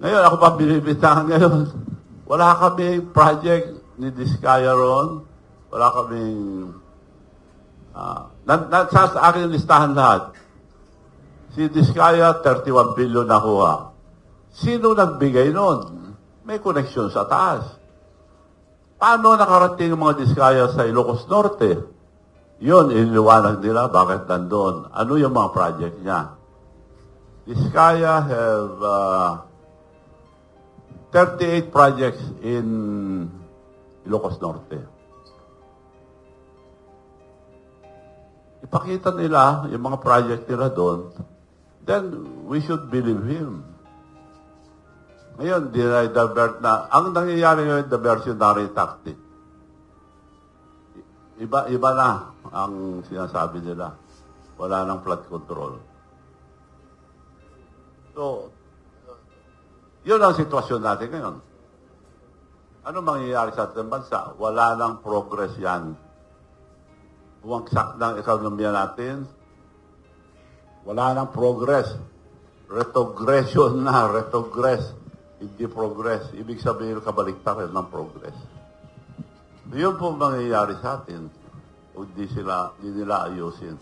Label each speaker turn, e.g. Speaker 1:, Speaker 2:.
Speaker 1: Ngayon, ako pa binibitangan ngayon. Wala kaming project ni Diskaya ron. Wala kaming... sa akin listahan lahat. Si Diskaya, 31 billion nakuha. Sino nagbigay nun? May connection sa taas. Paano nakarating ang mga Diskaya sa Ilocos Norte? Yun, iniwanag nila bakit nandun. Ano yung mga project niya? Diskaya have 38 projects in Ilocos Norte. Ipakita nila yung mga project nila doon, then we should believe him. Ngayon, dinay-divert na. Ang nangyayari ngayon, diversionary tactic. Iba na ang sinasabi nila. Wala nang flood control. So, yun ang sitwasyon natin ngayon. Ano mangyayari sa ating bansa? Wala nang progress yan. Bumagsak ng ekonomiya natin. Wala nang progress. Retrogression na, retrogress. Hindi progress. Ibig sabihin, kabaliktaran ng progress. Yun po mangyayari sa atin. Kung di nila ayusin.